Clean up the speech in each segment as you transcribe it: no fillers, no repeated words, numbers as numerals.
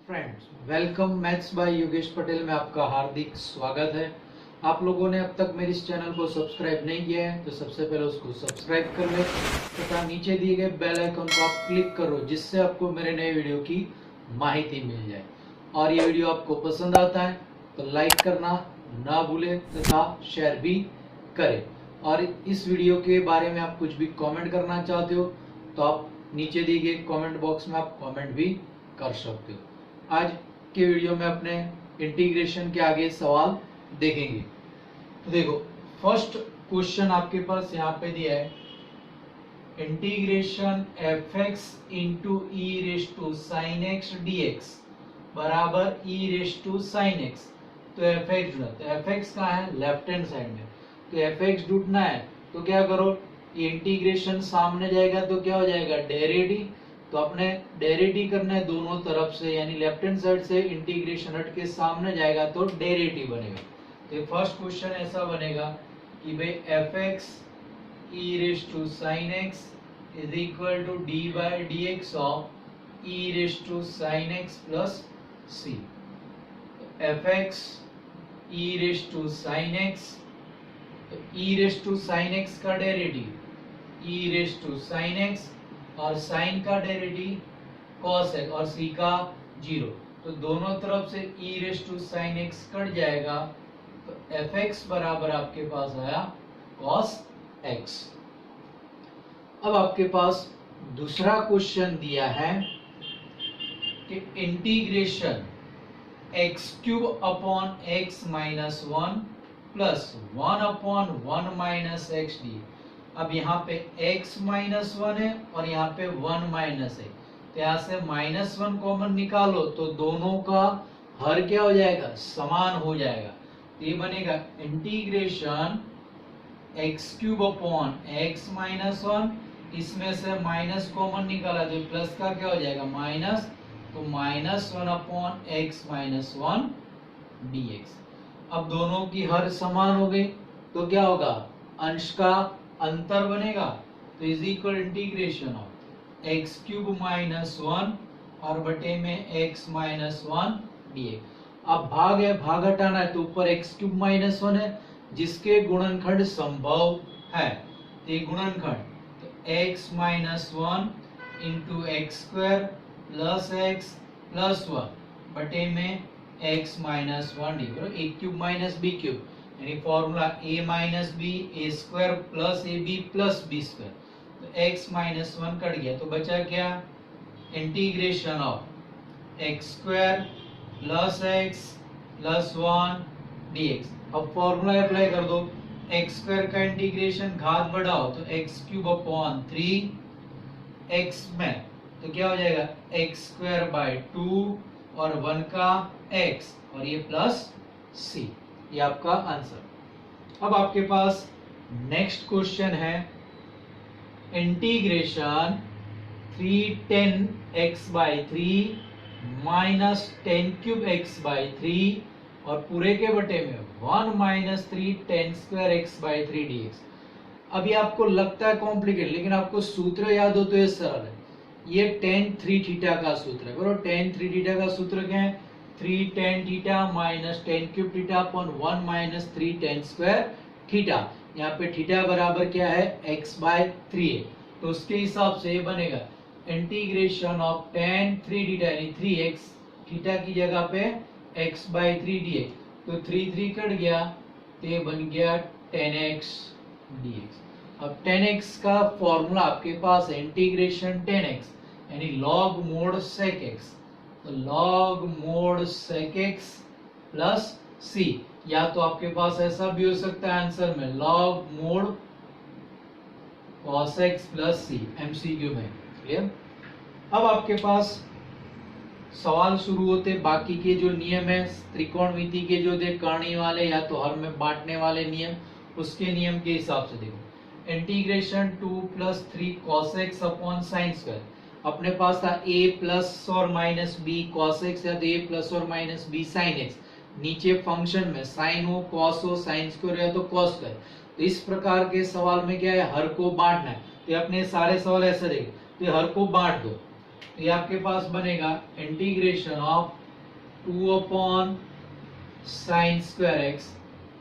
Friends, welcome maths by Yogesh Patel में आपका हार्दिक स्वागत है। आप लोगों ने अब तक मेरे इस चैनल को सब्सक्राइब नहीं किया है तो सबसे पहले उसको सब्सक्राइब कर ले तथा नीचे दिए गए बेल आइकन को आप क्लिक करो, जिससे आपको मेरे नए वीडियो की माहिती मिल जाए। और ये वीडियो आपको पसंद आता है तो लाइक करना ना भूले तथा शेयर भी करें। और इस वीडियो के बारे में आप कुछ भी कमेंट करना चाहते हो तो आप नीचे दिए गए कमेंट बॉक्स में आप कमेंट भी कर सकते हो। आज के वीडियो में अपने इंटीग्रेशन के आगे सवाल देखेंगे। तो देखो, फर्स्ट क्वेश्चन आपके पास यहाँ पे दिया है, integration f x into e raise to sine x d x बराबर e raise to sine x. तो एफ एक्स ढूंढना, तो एफ एक्स कहाँ है, लेफ्ट हैंड साइड में। तो एफ एक्स ढूंढना है तो क्या करो, इंटीग्रेशन सामने जाएगा तो क्या हो जाएगा, डेरिवेटिव। तो अपने डेरिवेटिव करना है दोनों तरफ से, यानी लेफ्ट हैंड साइड से इंटीग्रेशन हट के सामने जाएगा तो डेरिवेटिव बनेगा। तो फर्स्ट क्वेश्चन ऐसा बनेगा कि भाई f x e raise to sine x is equal to d by d x of e raise to sine x plus c. F x e raise to sine x, तो e raise to sine x का derivative e raise to sine x और sine का derivative cos x और c का 0। तो दोनों तरफ से e raise to sine x cut जाएगा, तो fx बराबर आपके पास आया cos x। अब आपके पास दूसरा क्वेश्चन दिया है कि integration x cube upon x minus 1 plus 1 upon 1 minus x d. अब यहाँ पे x माइनस 1 है और यहाँ पे 1 माइनस है, तो यहाँ से माइनस 1 कॉमन निकालो तो दोनों का हर क्या हो जाएगा, समान हो जाएगा। तो ये बनेगा integration x cube upon x minus 1, इसमें से माइनस कॉमन निकाला तो प्लस का क्या हो जाएगा, माइनस, तो minus 1 upon x minus 1 dx। अब दोनों की हर समान हो गई तो क्या होगा, अंश का अंतर बनेगा, तो is equal integration of x cube minus 1 और बटे में x माइनस 1 dx। अब भाग है, भाग हटाना है, तो ऊपर एक्स क्यूब माइनस 1 है जिसके गुणनखंड संभव है, तो ये गुणनखंड, तो x minus 1 into x square plus x plus 1 बटे में x minus 1 d, a cube minus b cube, यानी formula a minus b a square plus a b plus b square. तो x माइनस 1 कट गया तो बचा क्या, integration of x square plus x plus 1 dx। अब formula apply कर दो, x square का इंटीग्रेशन घात बढ़ाओ तो एक्स क्यूब अपॉन 3 एक्स में, तो क्या हो जाएगा एक्स स्क्वायर बाय 2 और 1 का x और ये प्लस c, ये आपका आंसर। अब आपके पास नेक्स्ट क्वेश्चन है, integration 310 x by 3 minus 10 cube x by 3 और पूरे के बटे में 1 minus 3 10 square x by 3 dx। अभी आपको लगता है कॉम्प्लिकेटेड, लेकिन आपको सूत्र याद हो तो ये सरल है। ये tan 3 थीटा का सूत्र है, बरोबर। tan 3 थीटा का सूत्र क्या है, 3 tan theta minus 10 cube theta upon 1 minus 3 tan square theta. यहाँ पे थीटा बराबर क्या है, x बाय 3 है, तो उसके हिसाब से ये बनेगा इंटीग्रेशन ऑफ tan 3 थीटा यानी 3x, थीटा की जगह पे x बाय 3 dx। तो 3 3 कट गया तो ये बन गया 10x dx। अब 10x का फॉर्मूला आपके पास है इंटीग्रेशन 10x यानी log मोड sec x, तो log mode sec x plus c, या तो आपके पास ऐसा भी हो सकता है आंसर में log mode cos x plus c, MCQ में। क्लियर। अब आपके पास सवाल शुरू होते बाकी के जो नियम है त्रिकोणमिति के, जो थे करने वाले या तो हर में बांटने वाले नियम, उसके नियम के हिसाब से देखो, integration 2 plus 3 cos x upon sine square. अपने पास था a प्लस और माइनस b cos x या तो a प्लस और माइनस b sin x, नीचे फंक्शन में साइन हो cos हो साइन स्क्वायर या तो cos स्क्वायर। तो इस प्रकार के सवाल में क्या है, हर को बांटना है। तो अपने सारे सवाल ऐसे देखें, तो हर को बांट दो, तो ये आपके पास बनेगा integration of 2 upon sine square x,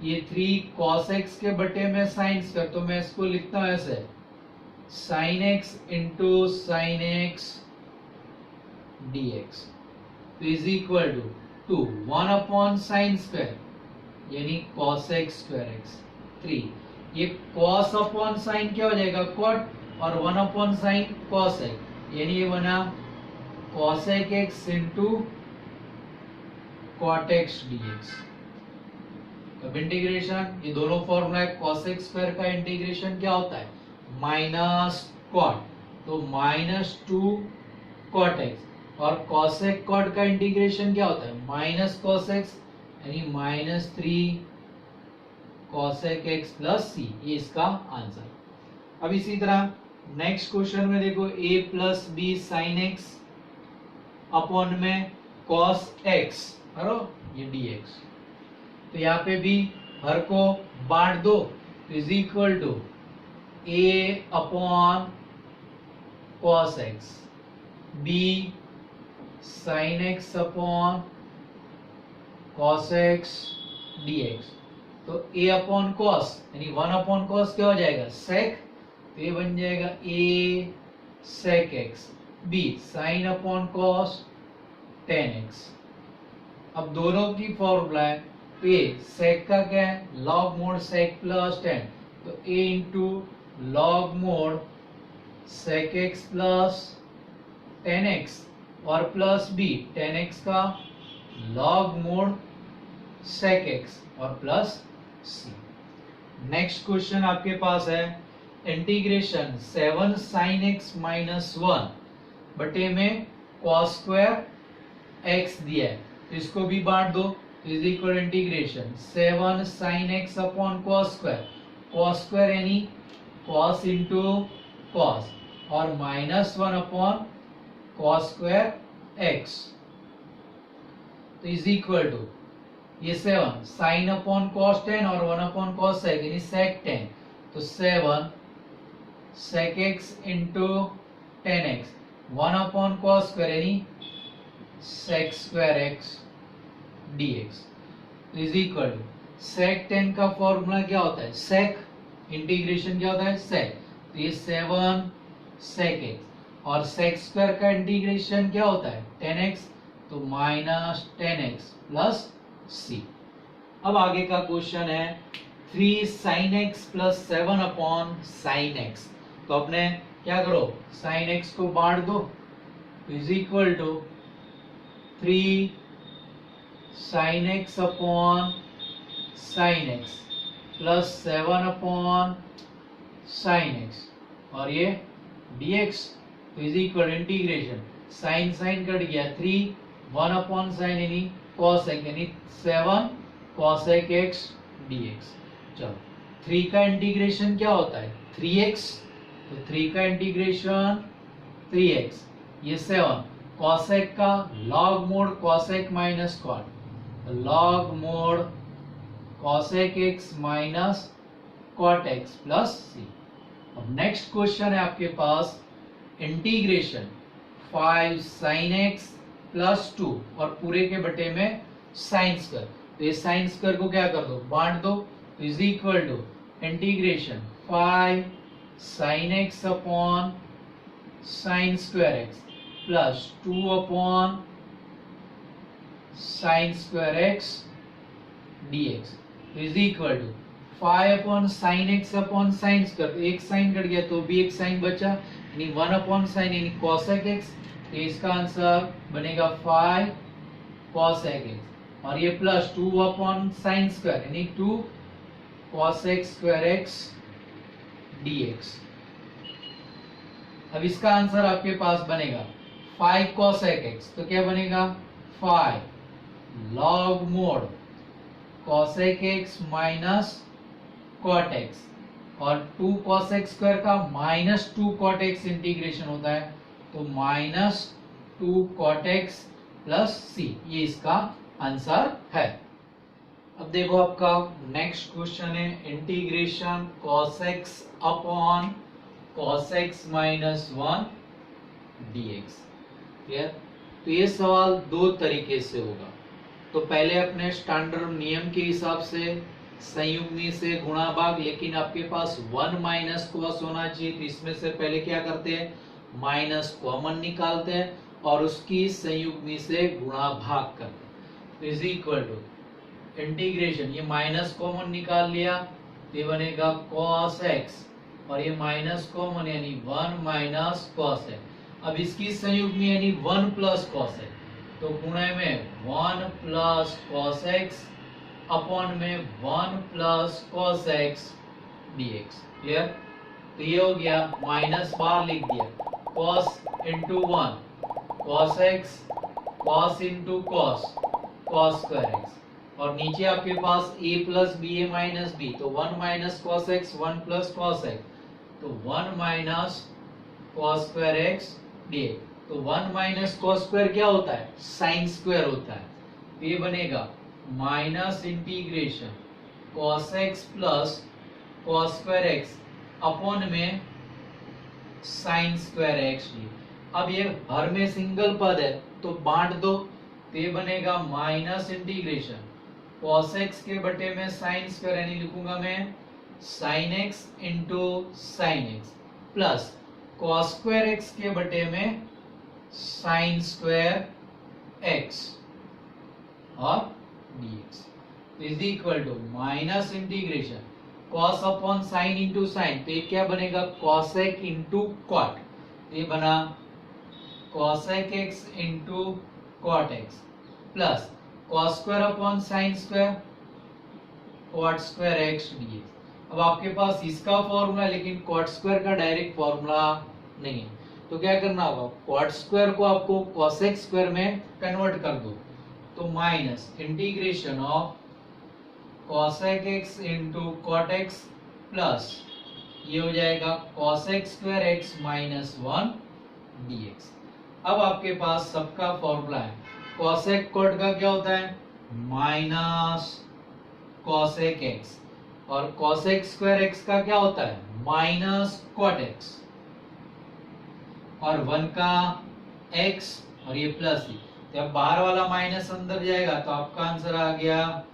ये 3 कॉस एक्स के बटे में साइन स्क्वायर, तो मैं इसको लिखता हूं ऐसे sine x into sine x dx is equal to 1 upon sine square यानी कॉस एक्स स्क्वायर एक्स 3, ये कॉस अपॉन साइन क्या हो जाएगा कॉट, और 1 अपॉन साइन कॉस एक्स यानी ये बना cos x into cot x dx। अब इंटीग्रेशन, ये दोनों फॉर्मूला है, कॉस एक्स स्क्वायर का इंटीग्रेशन क्या होता है माइनस कॉट, तो -2 कॉट एक्स, और कॉसेक कॉट का इंटीग्रेशन क्या होता है माइनस कॉसेक्स यानी -3 कॉसेक एक्स प्लस सी, ये इसका आंसर। अब इसी तरह नेक्स्ट क्वेश्चन में देखो a plus b sine x upon में कॉस एक्स करो ये dx, तो यहाँ पे भी हर को बांट दो, is equal to a upon cos x b sine x upon cos x dx, तो a अपॉन कॉस यानी 1 अपॉन कॉस क्या हो जाएगा सेक, तो ये बन जाएगा a sec x, b sine upon cos tan x. अब दोनों की फॉर्मूला है, तो a सेक का क्या है log mod sec plus tan, तो a into log mod sec x plus tan x, और प्लस बी टेन एक्स का लॉग मोड सेक एक्स और प्लस सी। नेक्स्ट क्वेश्चन आपके पास है इंटीग्रेशन 7 साइन एक्स माइनस 1 बटे में कॉस स्क्वायर एक्स दिया है, तो इसको भी बांट दो, is equal integration 7 sign x upon cos square यानी कॉस इंटू कॉस, और -1 अपॉन कॉस स्क्वायर एक्स, तो इज इक्वल टू ये 7 साइन अपॉन कॉस 10 और 1 अपॉन कॉस सेक यानी सेक 10, तो 7 sec x into 10x 1 upon cos square यानी sec square x dx is equal to sec 10 का formula क्या होता है सेक, इंटीग्रेशन क्या होता है सेक, तो ये 7 सेक एक्स, और सेक स्क्वायर का इंटीग्रेशन क्या होता है 10x, तो -10x प्लस सी। अब आगे का क्वेश्चन है 3 sine x plus 7 upon sine x, तो अपने क्या करो साइन एक्स को बांट दो, is equal to 3 sine x upon sine x plus 7 upon sine x, और ये dx तो is equal integration sine sine cut गया 3 1 अपॉन साइन यानी कॉसेक यानी 7 कॉसेक एक्स dx। चलो 3 का इंटीग्रेशन क्या होता है 3x, तो 3 का इंटीग्रेशन 3x, ये 7 कॉसेक का log mod cosec minus cot, log mod cosec x minus cot x plus c. अब नेक्स्ट क्वेश्चन है आपके पास इंटीग्रेशन 5 साइन एक्स प्लस 2 और पूरे के बटे में साइन स्क्वायर, तो ये साइन स्क्वायर को क्या कर दो बांट दो, तो is equal to integration 5 sine x upon sine square x plus 2 upon sine square x dx is equal to 5 upon sine x upon sine square, तो एक साइन कट गया तो भी एक साइन बचा यानी 1 अपॉन साइन यानी कॉसेक एक्स, तो इसका आंसर बनेगा 5 कॉसेक एक्स, और ये प्लस 2 अपॉन साइन स्क्वायर यानी 2 कॉसेक स्क्वायर एक्स dx। अब इसका आंसर आपके पास बनेगा 5 कॉसेक एक्स, तो क्या बनेगा 5 log mod cosec x minus cot x, और 2 कॉसेक स्क्वायर का -2 कॉट एक्स इंटीग्रेशन होता है, तो -2 कॉट एक्स प्लस सी, ये इसका आंसर है। अब देखो आपका नेक्स्ट क्वेश्चन है integration cos x upon cos x -1 dx। Clear. तो ये सवाल दो तरीके से होगा। तो पहले अपने स्टैंडर्ड नियम के हिसाब से संयुग्मी से गुणा भाग, लेकिन आपके पास 1 माइनस कॉस होना चाहिए, तो इसमें से पहले क्या करते हैं, माइनस कॉमन निकालते हैं और उसकी संयुग्मी से गुणा भाग करते हैं। तो इज इक्वल टू इंटीग्रेशन, ये माइनस कॉमन निकाल लिया तो ये बनेगा cos x, और ये माइनस कॉमन यानी 1 माइनस कॉस x। अब इसकी संयुग्मी यानी 1 प्लस कॉस x, तो गुणे में 1 प्लस कॉस x अपॉन में 1 plus cos x dx। Clear. तो ये हो गया, माइनस बाहर लिख दिया, cos into 1 cos x, cos into cos cos square x, और नीचे आपके पास a plus b a minus b, तो 1 minus cos x 1 plus cos x, तो 1 minus cos square x dx। तो 1 माइनस कॉस स्क्वायर क्या होता है, साइन स्क्वायर होता है। तो ये बनेगा minus integration cos x plus cos square x upon में साइन स्क्वायर x डी। अब ये हर में सिंगल पद है तो बांट दो, तो ये बनेगा माइनस इंटीग्रेशन cos x के बटे में साइन स्क्वायर, यानी लिखूंगा मैं sine x into sine x, plus cos square x के बटे में साइन स्क्वायर x और dx is equal to minus integration cos upon sine into sine, तो ये क्या बनेगा, cosec इंटू cot, ये बना cosec x into cot x, plus cos square upon sine square cot square x dx। अब आपके पास इसका फॉर्मूला, लेकिन cot स्क्वायर का डायरेक्ट फॉर्मूला नहीं है, तो क्या करना होगा, cot स्क्वायर को आपको cosec स्क्वायर में कन्वर्ट कर दो, तो minus integration of cosec x into cot x plus ये हो जाएगा cosec square x minus 1 dx। अब आपके पास सबका फॉर्मूला है, cosec cot का क्या होता है, माइनस cosec x, और cosec स्क्वायर x का क्या होता है, माइनस cot x, और 1 का x और ये प्लस ही, जब बाहर वाला माइनस अंदर जाएगा तो आपका आंसर आ गया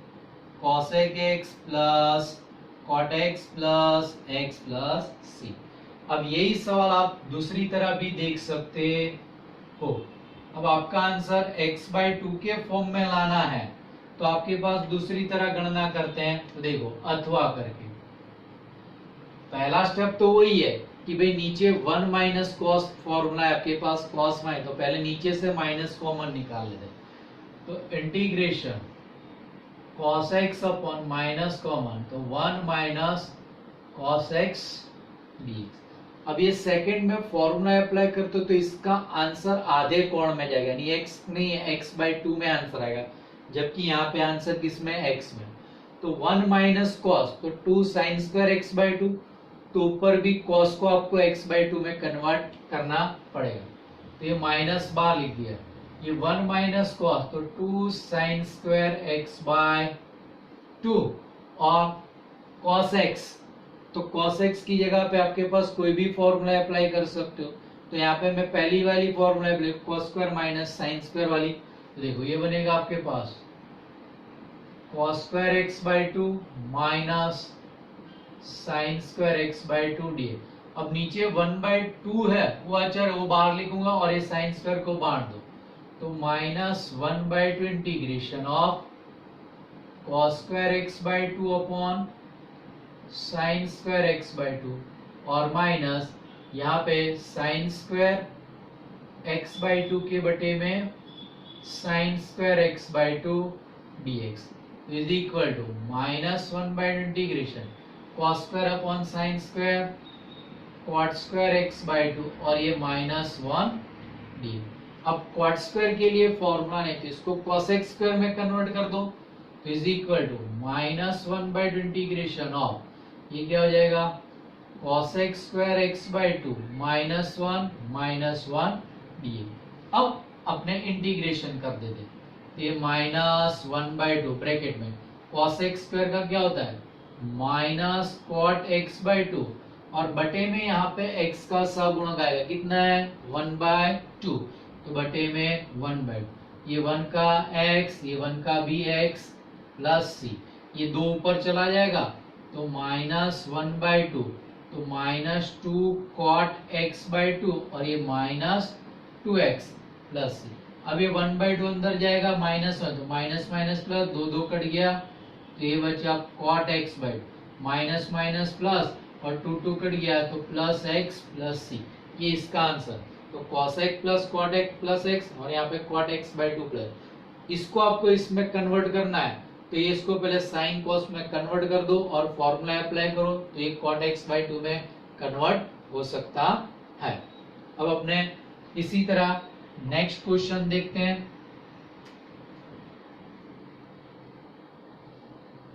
cosec x plus cot x plus x plus c। अब यही सवाल आप दूसरी तरह भी देख सकते हो। अब आपका आंसर x/2 के फॉर्म में लाना है, तो आपके पास दूसरी तरह गणना करते हैं, तो देखो अथवा करके। पहला स्टेप तो वही है कि भाई नीचे 1 माइनस कॉस फॉर्मूला है आपके पास, कॉस माइ, तो पहले नीचे से माइनस कॉमन निकाल लेते, तो integration cos x upon minus common, तो 1 माइनस cos x dx। अब ये सेकंड में फॉर्मूला अप्लाई करते हो तो इसका आंसर आधे कोण में जाएगा, यानी x नहीं है, x/2 में आंसर आएगा, जबकि यहाँ पे आंसर किसमें, x में। तो 1 माइनस cos, तो 2 sin स्क्वायर x/2, तो ऊपर भी cos को आपको x/2 में कन्वर्ट करना पड़ेगा, तो ये माइनस बार लिख दिया, ये 1 माइनस cos, तो 2 sin स्क्वायर x/2, और cos x, तो cos x की जगह पे आपके पास कोई भी फॉर्मूला अप्लाई कर सकते हो, तो यहाँ पे मैं पहली वाली formula cos square minus sine square वाली, देखो ये बनेगा आपके पास cos square x/2 minus sine square x/2 dx। अब नीचे 1/2 है वो अचर, वो बाहर लिखूंगा, और ये साइन स्क्वायर को बांट दो, तो minus 1/2 integration of cos square x/2 upon sine square x/2, और माइनस यहाँ पे साइन स्क्वायर x/2 के बटे में sine square x/2 dx is equal to minus 1/2 integration cos square upon sine square cot square x/2, और ये minus 1 d. अब cot square के लिए फॉर्मूला नहीं, तो इसको cosec स्क्वायर में कन्वर्ट कर दो, तो is equal to minus 1/2 integration of, ये क्या हो जाएगा, cosec square x/2 minus 1 d. अब अपने इंटीग्रेशन कर देते, तो ये माइनस 1/2 ब्रैकेट में cosec स्क्वायर का क्या होता है, माइनस cot x/2, और बटे में यहाँ पे x का सगुणक आएगा, कितना है, 1/2, तो बटे में 1/2, ये 1 का x, ये 1 का भी x प्लस सी, ये 2 ऊपर चला जाएगा तो -1/2, तो -2 cot x/2 और ये -2x प्लस सी। अब ये 1/2 अंदर जाएगा -1, तो माइनस माइनस प्लस, 2 कट गया तो ये बचा cot x/2, minus minus plus और 2 कट गया तो प्लस x प्लस सी, ये इसका आंसर। तो cos x plus cot x plus x और यहाँ पे cot x/2 प्लस, इसको आपको इसमें कन्वर्ट करना है तो ये इसको पहले साइन कॉस में कन्वर्ट कर दो और फॉर्मूला अप्लाई करो तो ये cot x/2 में कन्वर्ट हो सकता है। अब अपने इसी तरह नेक्स्ट क्वेश्चन देखते हैं।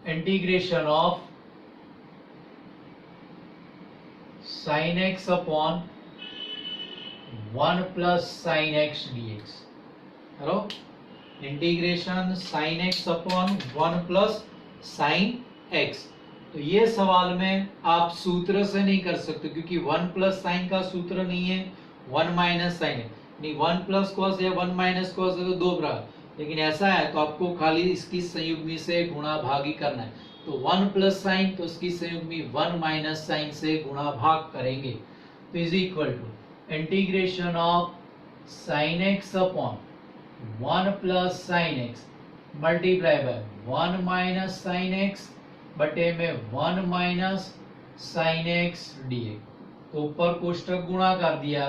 Integration of sin x upon 1 plus sin x dx, hello, integration sin x upon 1 plus sin x। तो ये सवाल में आप सूत्र से नहीं कर सकते क्योंकि 1 प्लस साइन का सूत्र नहीं है 1 माइनस साइन है, नहीं 1 प्लस कॉस या 1 माइनस कॉस है तो 2 बराबर, लेकिन ऐसा है तो आपको खाली इसकी संयुग्मी से गुणा भाग ही करना है। तो 1 प्लस साइन तो उसकी संयुग्मी 1 माइनस साइन से गुणा भाग करेंगे तो is equal to integration of sine x upon 1 plus sine x multiply by 1 minus sine x बटे में 1 माइनस साइन एक्स dx। तो ऊपर कोष्टक गुणा कर दिया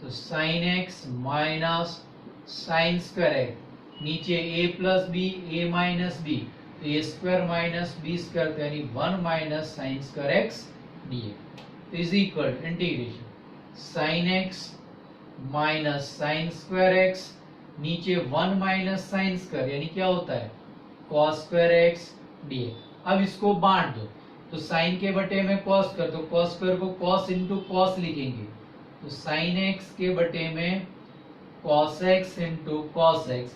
तो sine x minus sine square x, नीचे a plus b a minus b तो a square minus B square तो यानी 1 minus sine square x dx is equal integration sine x minus sine square x, नीचे 1 minus sine square यानी क्या होता है cos square x dx। अब इसको बांट दो तो साइन के बटे में cos कर दो, cos स्क्वायर को cos इंटू cos लिखेंगे तो साइन एक्स के बटे में cos x into cos x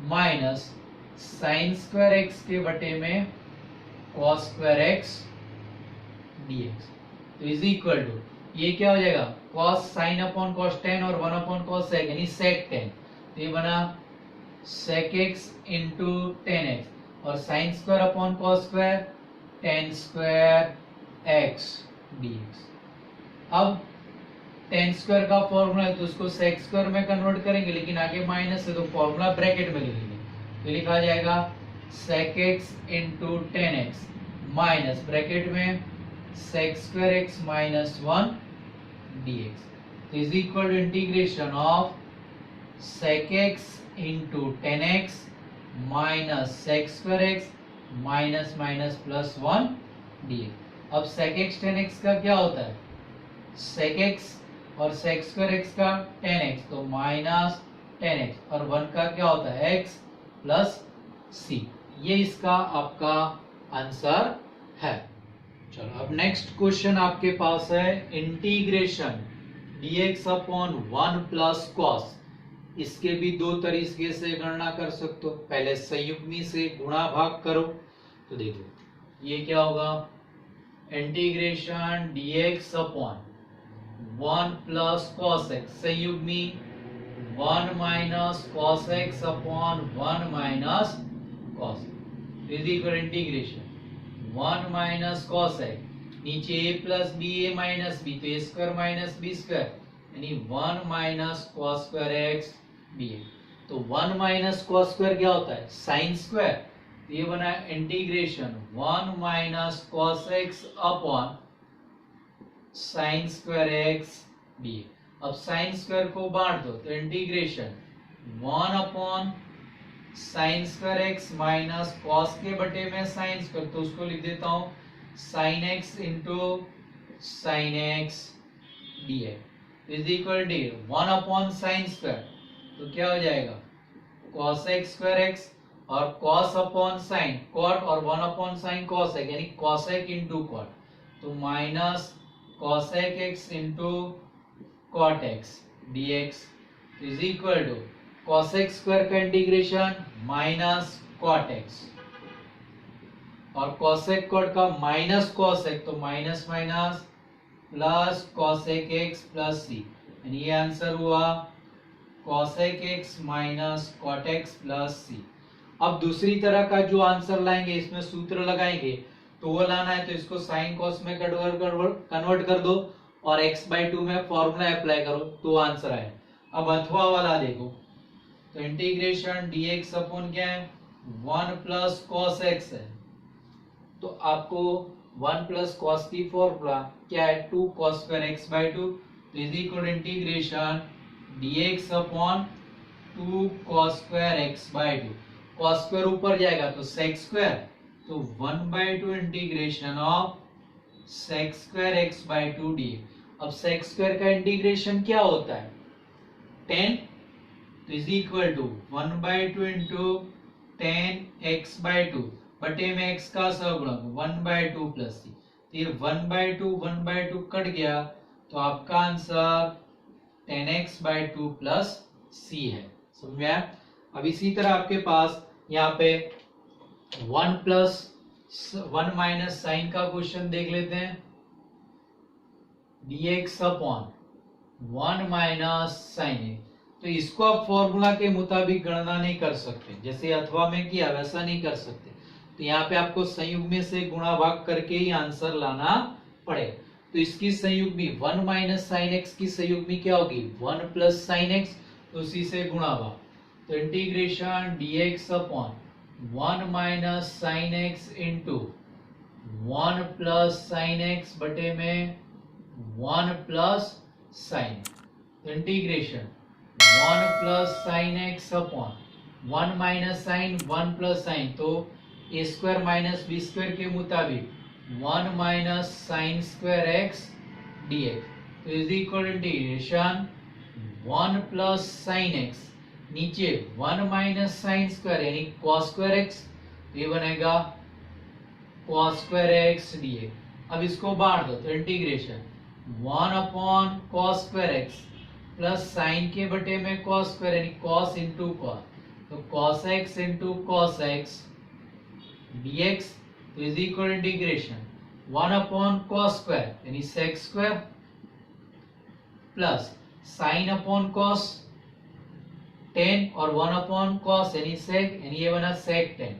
minus sine square x के बटे में cos स्क्वायर एक्स dx तो इज इक्वल टू ये क्या हो जाएगा cos sine upon cos tan और 1 अपॉन cos sec यानी sec tan, तो ये बना sec x into tan x और sine square upon cos square tan square x dx। अब tan स्क्वायर का फॉर्मूला है तो उसको sec स्क्वायर में कन्वर्ट करेंगे लेकिन आगे माइनस है तो फॉर्मूला ब्रैकेट में लिखेंगे तो लिखा जाएगा sec x into tan x minus bracket में sec square x minus 1 dx is equal to integration of sec x into tan x minus sec square x minus minus plus 1 dx। अब sec x tan x का क्या होता है sec x और sec square x का tan x तो minus tan x और 1 का क्या होता है x प्लस c, ये इसका आपका आंसर है। चलो अब नेक्स्ट क्वेश्चन आपके पास है integration dx upon 1 plus cos। इसके भी दो तरीके से गणना कर सकते हो, पहले संयुग्मी से गुणा भाग करो तो देखो ये क्या होगा integration dx upon 1 plus cos x संयुग्मी 1 minus cos x upon 1 minus cos is equal integration 1 minus cos x, नीचे a plus b a minus b तो a square minus B square यानी 1 minus cos square x dx। तो 1 minus cos square क्या होता है sine square, तो ये बना integration 1 minus cos x upon sine square x dx। अब साइन स्क्वायर को बांट दो तो integration 1 upon sine square x minus cos के बटे में साइन स्क्वायर तो उसको लिख देता हूं sine x into sine x dx is equal d 1 upon sine square तो क्या हो जाएगा cos x स्क्वायर एक्स और cos अपॉन साइन cot और 1 अपॉन साइन cos x यानी cosec इंटू cot तो minus cosec x into cot x dx is equal to cos x square का integration minus cot x और cosec cot का minus cos x तो minus minus plus cosec x plus c यानी ये answer हुआ cosec x minus cot x plus c. अब दूसरी तरह का जो आंसर लाएंगे इसमें सूत्र लगाएंगे, तो वो लाना है तो इसको साइन कॉस में कन्वर्ट कर दो और x/2 में फॉर्मूला अप्लाई करो तो आंसर आए। अब अथवा वाला देखो, तो इंटीग्रेशन dx अपॉन क्या है 1 प्लस कॉस एक्स है, तो आपको 1 प्लस कॉस की फॉर्मूला क्या है 2 कॉस स्क्वायर x/2 तो is equal integration dx upon 2 cos square x/2। cos square ऊपर जाएगा तो sec स्क्वायर, तो 1/2 integration of sec square x/2 dx। अब sec स्क्वायर का इंटीग्रेशन क्या होता है 10, तो is equal to 1/2 into 10 x/2 बटे में x का सहगुणक 1/2 प्लस सी। तो ये 1/2 कट गया तो आपका आंसर 10x/2 प्लस सी है। समझ में आया? अब इसी तरह आपके पास यहाँ पे 1 माइनस साइन का क्वेश्चन देख लेते हैं। dx अपॉन 1 माइनस साइन, तो इसको आप फॉर्मूला के मुताबिक गणना नहीं कर सकते, जैसे अथवा में किया वैसा नहीं कर सकते। तो यहाँ पे आपको संयुग्मी से गुणा भाग करके ही आंसर लाना पड़े। तो इसकी संयुग्मी 1 माइनस साइन एक्स की संयुग्मी क्या होगी 1 प्लस साइन एक्स, तो उसी से गुणा भाग। तो integration dx upon 1 minus sine x into 1 plus sine x बटे में 1 plus sine, integration 1 plus sine x upon 1 minus sine 1 plus sine, तो a square minus B square के मुताबिक 1 minus sine square x dx, तो is equal integration 1 plus sine x नीचे 1 minus sine square यानी cos square x, ये बनेगा cos square x dx। अब इसको बांट दो तो integration 1 upon cos square x plus sign के बटे में cos स्क्वायर यानी cos इंटू cos, तो cos x into cos x dx, तो is equal integration 1 upon cos square यानी sec square plus sine upon cos 10 और 1 अपॉन cos यानी sec, यानी ये बना sec 10,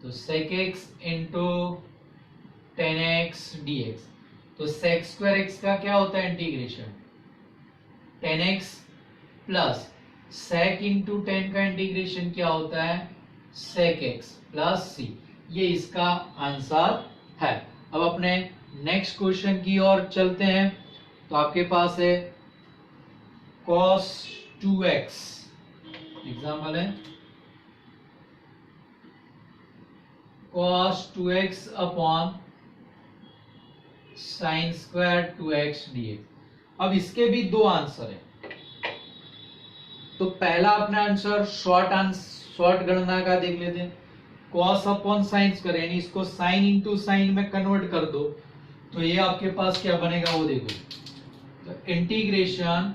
तो sec x into 10x dx। तो sec स्क्वायर x का क्या होता है integration 10x plus sec into 10 का इंटीग्रेशन क्या होता है sec x प्लस c। ये इसका आंसर है। अब अपने नेक्स्ट क्वेश्चन की ओर चलते हैं। तो आपके पास है cos 2x, एग्जाम्पल है cos 2x upon sine square 2x dx। अब इसके भी दो आंसर है। तो पहला अपना आंसर शॉर्ट गणना का देख लेते हैं। cos अपॉन साइन स्क्वायर यानी इसको साइन इंटू साइन में कन्वर्ट कर दो, तो ये आपके पास क्या बनेगा वो देखो, तो integration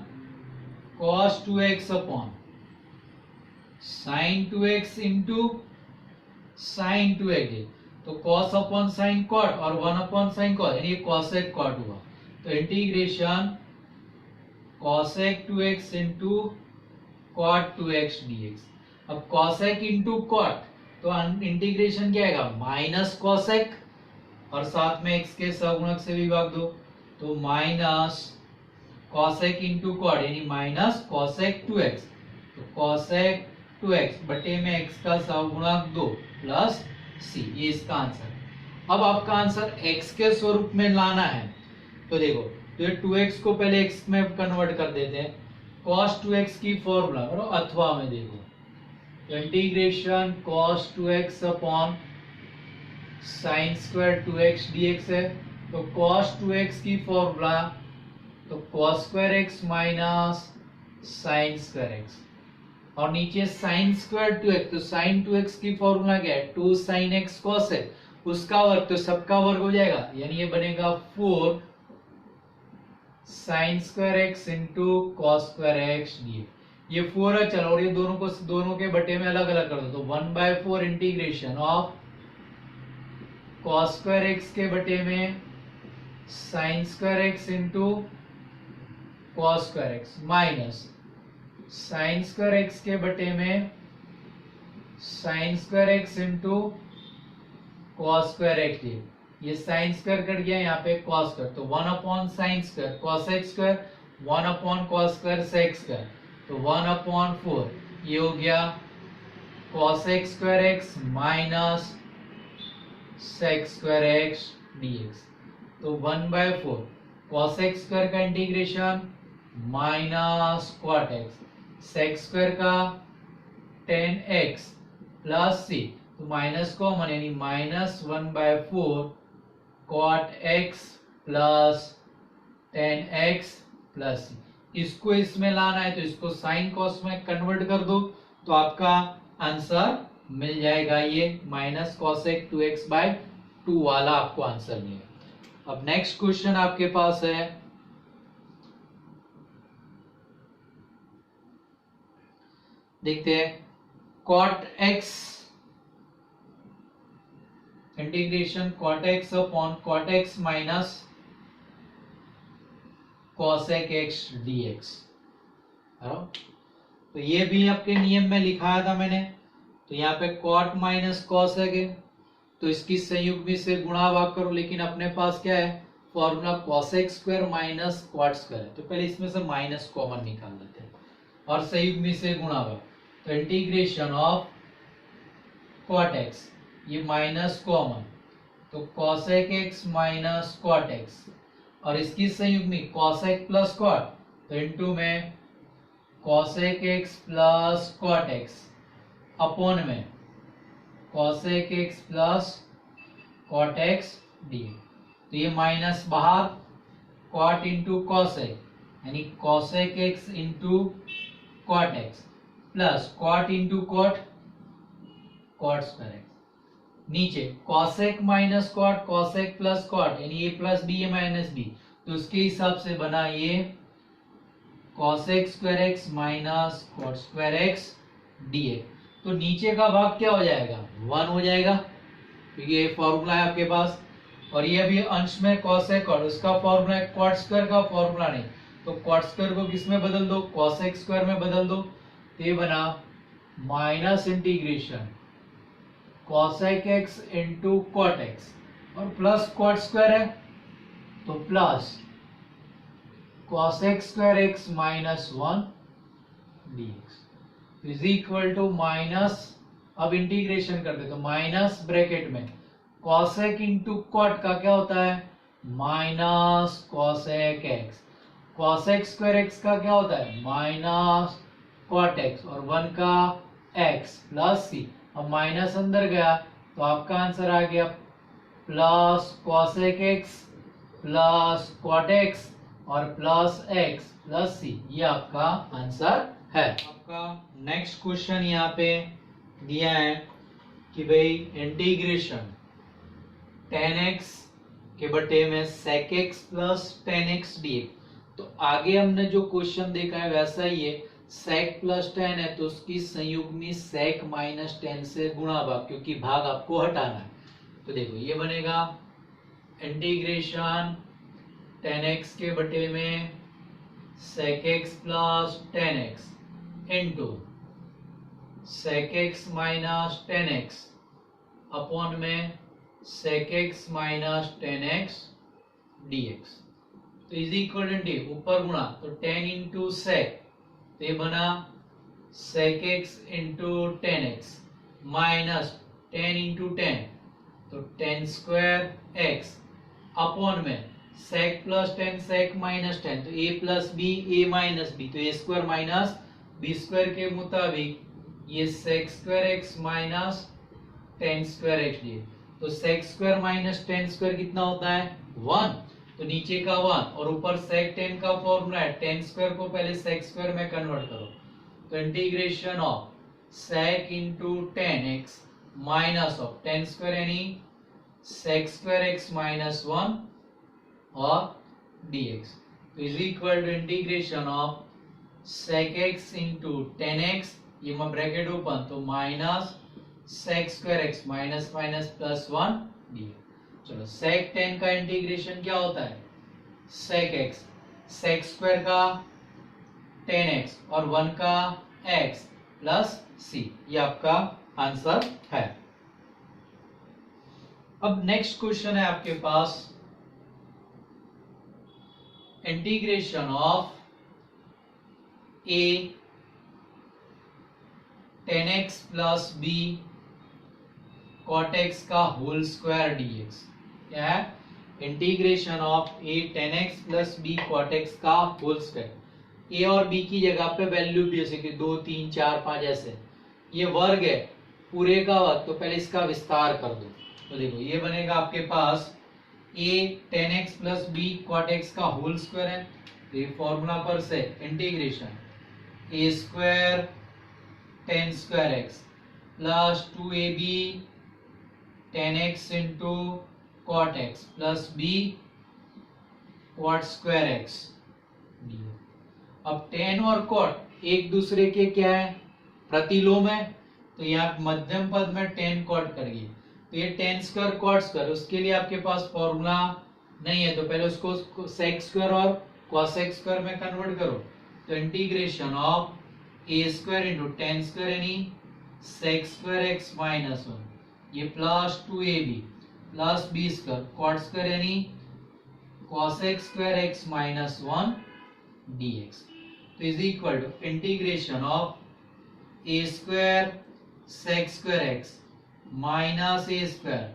cos 2x upon sine 2x into sine 2x, तो cos अपॉन साइन cot और 1 अपॉन साइन cos यानी cosec cot हुआ, तो integration cosec 2x into cot 2x dx। अब cosec इंटू cot तो इंटीग्रेशन क्या आएगा माइनस cosec और साथ में x के सहगुणक से विभाग दो, तो माइनस cosec इंटू cot यानी माइनस cosec 2x, तो cosec 2x बटे में x का सहगुणक 2 प्लस c, ये इसका आंसर है। अब आपका आंसर x के स्वरूप में लाना है, तो देखो तो ये 2x को पहले x में कन्वर्ट कर देते हैं। cos 2x की फॉर्मूला करो अथवा में देखो, integration cos 2x upon sine square 2x dx है, तो cos 2x की फॉर्मूला तो cos square x minus sine square x और नीचे साइन स्क्वायर 2x, तो साइन 2x की फॉर्मूला क्या है 2 sin x cos x, उसका वर्ग तो सबका वर्ग हो जाएगा यानी ये बनेगा 4 sign square x into cos square x dx। ये 4 है चलो, और ये दोनों के बटे में अलग अलग कर दो, तो 1/4 integration of cos square x के बटे में sine square x into cos square x minus sine square x के बटे में sine square x into cos square x d. ये साइन स्क्वायर कट गया, यहाँ पे कॉस स्क्वायर, तो 1 upon sine square cos x square, 1 upon cos square sec square, तो 1 upon 4, ये हो गया cos x square x minus सेक स्क्वायर एक्स डीएक्स। तो 1/4 कॉस एक्स स्क्वायर का integration minus cot x, sec square का tan x plus c, तो minus common यानी -1/4 cot x plus tan x plus c. इसको इसमें लाना है तो इसको साइन कॉस में कन्वर्ट कर दो, तो आपका आंसर मिल जाएगा ये माइनस कॉसेक 2x/2 वाला आपको आंसर मिलेगा। अब नेक्स्ट क्वेश्चन आपके पास है, देखते हैं cot x integration cot x upon cot x minus cosec x dx. तो ये भी आपके नियम में लिखाया था मैंने, तो यहाँ पे कॉट माइनस कॉसेक है, तो इसकी संयुग्मी से गुणा भाग करो, लेकिन अपने पास क्या है formula cosec square minus cot square है, तो पहले इसमें से माइनस कॉमन निकाल लेते हैं और संयुग्मी से गुणा भाग। तो इंटीग्रेशन ऑफ कॉट एक्स, ये माइनस कॉमन, तो cosec x minus cot x, और इसकी संयुग्मी कॉसेक प्लस कॉट, तो इनटू में cosec x plus cot x upon में cosec x plus cot x d. तो ये माइनस बाहर, कॉट इंटू कॉसेक यानी cosec x into cot x plus cot into cot cot square x, नीचे cosec minus cot cosec plus cot यानी a plus b a minus b, तो उसके हिसाब से बना ये cosec square x minus cot square x dx. तो नीचे का भाग क्या हो जाएगा 1 हो जाएगा, क्योंकि ये फॉर्मूला है आपके पास, और ये भी अंश में कॉसेक और उसका फॉर्मूला है, कॉट स्क्वायर का फॉर्मूला नहीं, तो कॉट स्क्वायर को किस में बदल दो कॉसेक स्क्वायर में बदल दो, तो ये बना minus integration cosec x into cot x और प्लस कॉट स्क्वायर है तो plus cosec square x minus 1 dx is equal to minus, अब इंटीग्रेशन करते तो माइनस ब्रैकेट में कॉसेक इंटू कॉट का क्या होता है minus cosec x, cosec square x का क्या होता है माइनस कॉट एक्स और 1 का एक्स प्लस सी। अब माइनस अंदर गया तो आपका आंसर आ गया plus cosec x plus cot x और प्लस एक्स प्लस सी, ये आपका आंसर है। आपका नेक्स्ट क्वेश्चन यहाँ पे दिया है कि भाई इंटीग्रेशन tan x के बटे में sec x plus tan x dx। तो आगे हमने जो क्वेश्चन देखा है वैसा ही है, sec प्लस tan है तो उसकी संयुग्मी sec माइनस tan से गुणा भाग, क्योंकि भाग आपको हटाना है। तो देखो ये बनेगा इंटीग्रेशन tan x के बटे में sec x plus tan x into sec x minus tan x upon में sec x minus tan x dx। तो इज इक्वल टू ऊपर गुणा तो tan इंटू sec, तो ये बना sec x into tan x minus tan into tan, तो tan square x upon में sec plus tan sec minus tan, तो a plus b a minus b, तो a square minus b square के मुताबिक ये sec square x minus tan square x D. तो sec square minus tan square कितना होता है 1, तो नीचे का 1 और ऊपर sec tan का फॉर्मूला है tan स्क्वायर को पहले sec स्क्वायर में कन्वर्ट करो, तो integration of sec into tan x minus of tan square यानी sec स्क्वायर x माइनस 1 और dx, तो is equal to integration of sec x into tan x, ये मैं ब्रैकेट ओपन तो minus sec square x minus minus plus 1 dx। चलो sec tan का integration क्या होता है sec x, sec स्क्वायर का 10x और 1 का x प्लस c, ये आपका आंसर है। अब नेक्स्ट क्वेश्चन है आपके पास, integration of a 10x plus b cot x का होल स्क्वायर dx। क्या है? Integration of a 10x plus b cot x का होल स्क्वायर। a और b की जगह पे वैल्यू भी जैसे कि 2 3 4 5 ऐसे, ये वर्ग है पूरे का वर्ग, तो पहले इसका विस्तार कर दो। तो देखो ये बनेगा आपके पास a 10x plus b cot x का होल स्क्वायर है, तो ये फॉर्मूला पर से integration a square 10 square x plus 2ab 10x into cot x plus b cot square x। अब 10 और cot एक दूसरे के क्या है? प्रतिलोम है, तो यहाँ मध्यम पद में 10 cot करिए, तो ये 10 स्क्वायर cot स्क्वायर, उसके लिए आपके पास फॉर्मूला नहीं है, तो पहले उसको sec स्क्वायर और cosec स्क्वायर में कन्वर्ट करो। तो integration of a square into 10 square यानी sec स्क्वायर x माइनस 1, ये plus 2ab plus b square cot square यानी cosec square x minus 1 dx, तो is equal to integration of a square sec square x minus a square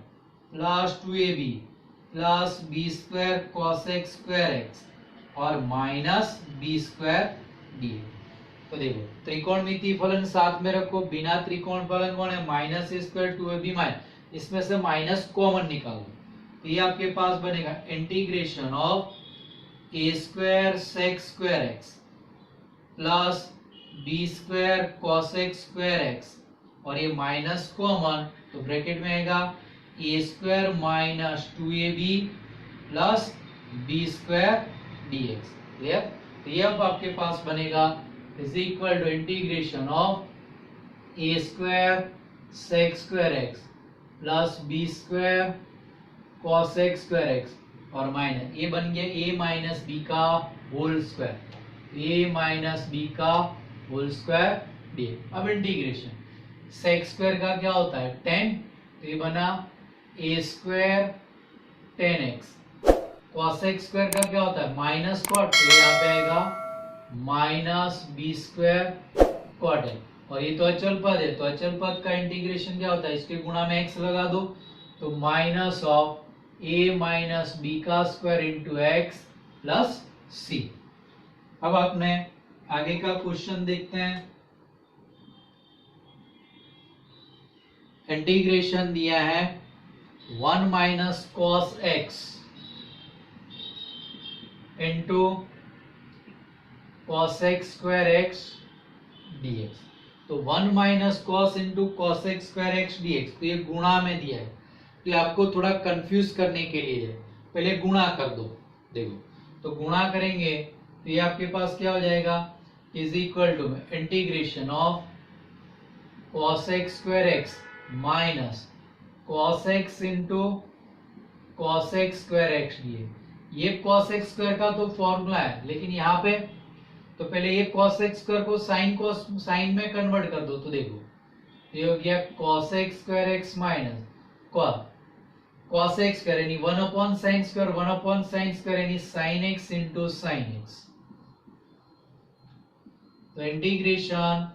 plus 2ab plus b square cosec square x और minus b square dx। तो देखो त्रिकोणमितीय फलन साथ में रखो, बिना त्रिकोण फलन कौन है? Minus a square 2ab minus, इसमें से माइनस कॉमन निकालो, तो ये आपके पास बनेगा integration of a square sec square x plus b square cosec square x और ये माइनस कॉमन, तो ब्रैकेट में आएगा a square minus 2ab plus b square dx। Clear? तो ये अब आपके पास बनेगा is equal to integration of a square sec square x plus b square cosec square x और माइनस ये बन गया a माइनस b का whole square, a minus b का होल स्क्वायर dx। अब इंटीग्रेशन sec स्क्वायर का क्या होता है? 10, तो ये बना a square 10x, cosec square का क्या होता है? माइनस cot, तो यहाँ पे आएगा माइनस b स्क्वायर cot है, और ये तो अचल पद है, तो अचल पद का इंटीग्रेशन क्या होता है? इसके गुणा में x लगा दो, तो minus of a minus b का square into x plus c। अब आपने आगे का क्वेश्चन देखते हैं। इंटीग्रेशन दिया है 1 minus cos x into cosec square x dx, तो 1 minus cos into cosec square x dx, तो ये गुणा में दिया है, तो ये आपको थोड़ा कंफ्यूज करने के लिए है, पहले गुणा कर दो। देखो तो गुणा करेंगे तो ये आपके पास क्या हो जाएगा? Is equal to integration of cosec square x minus cos x into cosec square x dx। ये cosec स्क्वायर का तो फॉर्मूला है, लेकिन यहाँ पे तो पहले ये cosec स्क्वायर को साइन में कन्वर्ट कर दो, तो देखो ये हो गया cosec square x minus cosec square यानी 1 upon sine square, 1 upon sine square यानी sin x into sine x, तो integration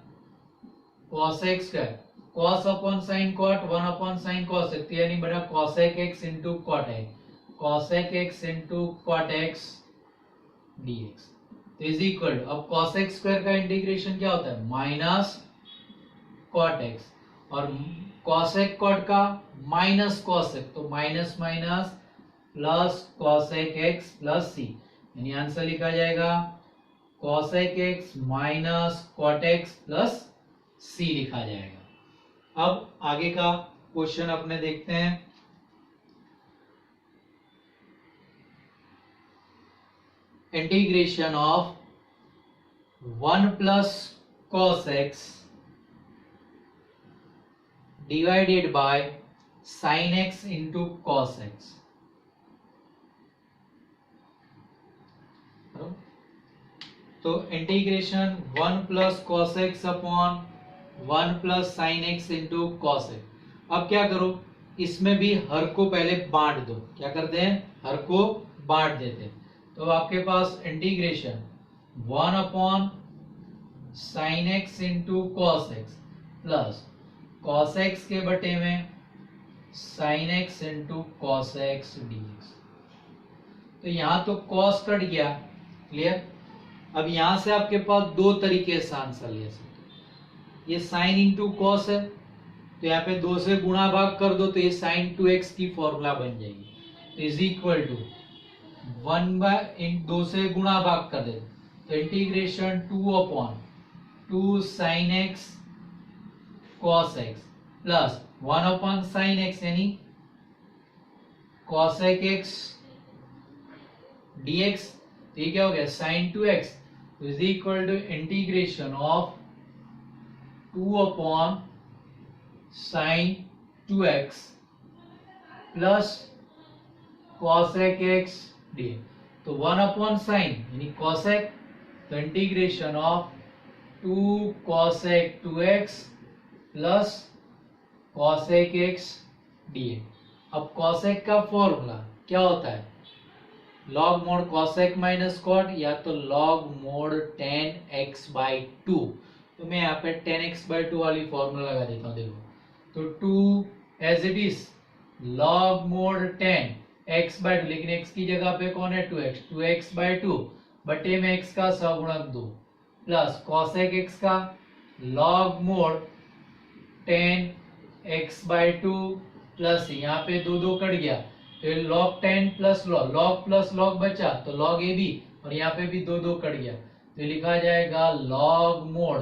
cosec square cos upon sine cot 1 upon sine cos x, यानी बना cosec x into cot x, cosec x into cot x dx, तो is equal to अब cosec square का integration क्या होता है? Minus cot x और cosec cot का माइनस cosec, तो minus minus plus cosec x plus c, यानी आंसर लिखा जाएगा cosec x minus cot x plus c लिखा जाएगा। अब आगे का क्वेश्चन अपने देखते हैं। Integration of 1 plus cos x divided by sin x into cos x। तो integration 1 plus cos x upon 1 plus sine x into cos x. अब क्या करो, इसमें भी हर को पहले बांट दो। क्या करते हैं, हर को बांट देते हैं। तो आपके पास integration 1 upon sine x into cos x plus cos x के बटे में sine x into cos x dx. तो यहां तो कॉस कट गया, क्लियर। अब यहां से आपके पास दो तरीके से आंसर ले सकते हो। ये साइन इंटू कॉस है, तो यहाँ पे 2 से गुणा भाग कर दो, तो ये साइन 2x की फॉर्मूला बन जाएगी। तो इज इक्वल टू 2 से गुणा भाग कर दे, तो integration 2 upon 2 sine x cos x plus 1 upon sine x यानी कॉसेक एक्स dx। ये क्या हो गया, sine 2x is equal to integration of 2 upon sine 2x plus cosec x dx। तो 1 अपॉन साइन यानी कॉसेक, तो integration of 2 cosec 2x plus cosec x dx। अब cosec का फॉर्मूला क्या होता है, log mod cosec minus cot या तो log mod tan x by 2। तो मैं यहाँ पे tan x बाई 2 वाली फॉर्मूला लगा देता हूँ। देखो, तो 2 as it is log mod tan x by 2, लेकिन x की जगह पे कौन है 2x, 2x बाई 2 बटे में x का सगुणक 2 प्लस कॉसेक x का log mod tan x by 2 plus यहाँ पे 2 कट गया, तो log 10 प्लस लॉग बचा, तो log ए बी, और यहाँ पे भी 2 कट गया, तो लिखा जाएगा log mode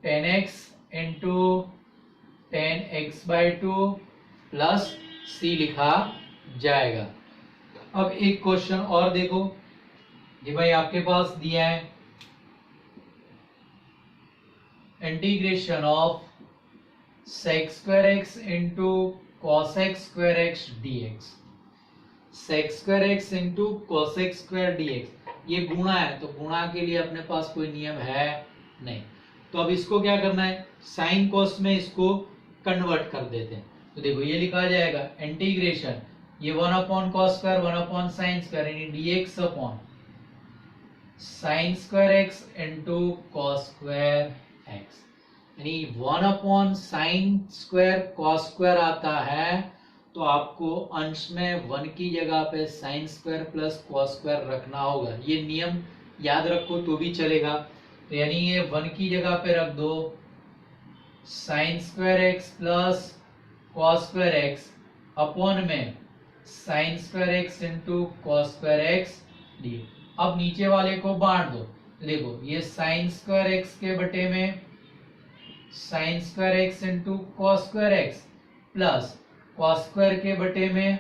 10x into 10x by 2 plus c लिखा जाएगा। अब एक क्वेश्चन और देखो, ये भाई आपके पास दिया है integration of sec square x into cosec square x dx। sec square x into cosec square dx, ये गुणा है, तो गुणा के लिए अपने पास कोई नियम है नहीं। तो अब इसको क्या करना है, साइन कॉस में इसको कन्वर्ट कर देते हैं। तो देखो ये लिखा जाएगा इंटीग्रेशन, ये 1 upon cos square 1 upon sine square यानी dx upon sine square x into cos square x, यानी 1 upon sine square cos square आता है, तो आपको अंश में 1 की जगह पे sign square plus cos square रखना होगा। ये नियम याद रखो तो भी चलेगा। तो यानी ये 1 की जगह पे रख दो sine square x plus cos square x upon में sine square x into cos square x d. अब नीचे वाले को बांट दो, देखो ये साइन स्क्वायर एक्स के बटे में sine square x into cos square x plus cos square के बटे में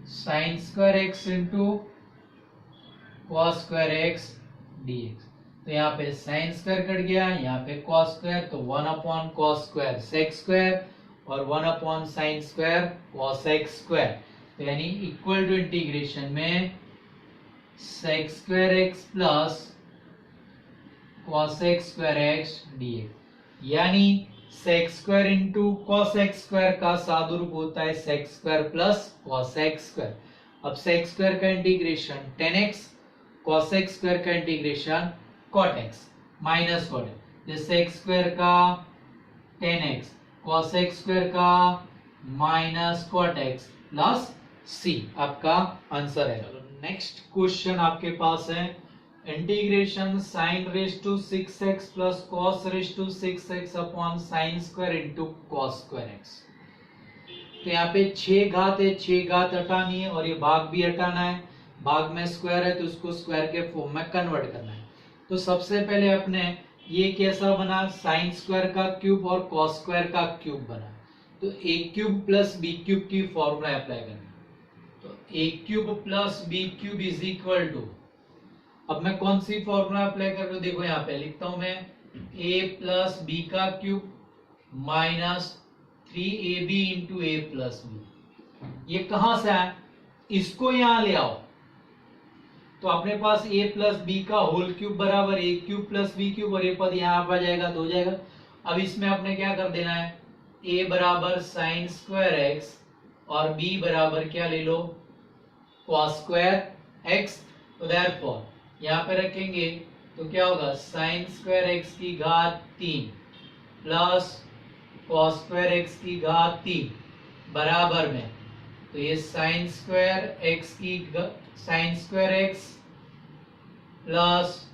sine square x into cos square x dx. तो यहाँ पे साइन स्क्वायर कट गया, यहाँ पे कॉस स्क्वायर, तो 1 upon cos square sec square और 1 upon sine square cosec square. तो यानी इक्वल टू इंटीग्रेशन में sec square x plus cosec square x dx, यानी sec square into cosec square का सादुरूप होता है sec square plus cosec square. अब sec स्क्वायर का इंटीग्रेशन 10x, cosec स्क्वायर का integration cot x minus cot x, sec square का 10x, cosec square का minus cot x plus c आपका आंसर है। नेक्स्ट क्वेश्चन आपके पास है integration sine raise to 6x plus cos raise to 6x upon sine square into cos square x। तो यहाँ पे 6 घात है, 6 घात हटानी है और ये भाग भी हटाना है। भाग में स्क्वायर है तो उसको स्क्वायर के फॉर्म में कन्वर्ट करना है। तो सबसे पहले अपने ये कैसा बना, साइन स्क्वायर का क्यूब और कॉस स्क्वायर का क्यूब बना। तो a cube plus B cube की फॉर्मूला अप्लाई करना। तो a cube plus B cube is equal to, अब मैं कौन सी फॉर्मूला अप्लाई कर रहा हूं, देखो यहाँ पे लिखता हूं मैं a प्लस बी का क्यूब माइनस 3ab इंटू ए प्लस बी। ये कहां से आया, इसको यहां ले आओ, तो अपने पास a प्लस बी का होल क्यूब बराबर a cube plus B cube, और ये पद यहाँ पर आ जाएगा तो हो जाएगा। अब इसमें अपने क्या कर देना है, a बराबर साइन स्क्वायर एक्स और b बराबर क्या ले लो, कॉस स्क्वायर एक्स। तो देयरफॉर यहाँ पे रखेंगे तो क्या होगा, साइन स्क्वायर एक्स की घात 3 प्लस कॉस स्क्वायर एक्स की घात 3 बराबर में, तो ये sine square x plus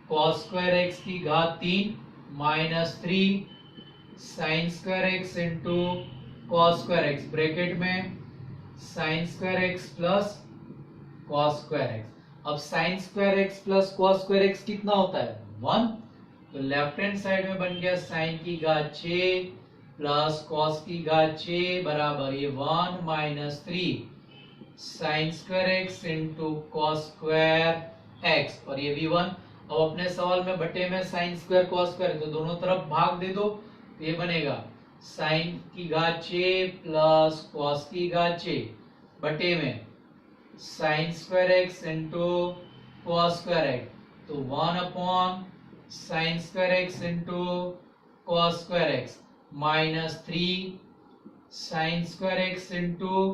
cos square x की घात 3 minus 3 sine square x into cos square x, bracket में sine square x plus cos square x. अब sine square x plus cos square x कितना होता है, 1, तो लेफ्ट हैंड साइड में बन गया साइन की घात 6 प्लस कॉस की घात 6 बराबर ये 1 minus 3 sine square x into cos square x, और ये भी 1। अब अपने सवाल में बटे में साइन स्क्वायर कॉस स्क्वायर, तो दोनों तरफ भाग दे दो, तो ये बनेगा साइन की घात 6 प्लस कॉस की घात 6 बटे में sine square x into cos square x, तो 1 upon sine square x into cos square x minus 3 sine square x into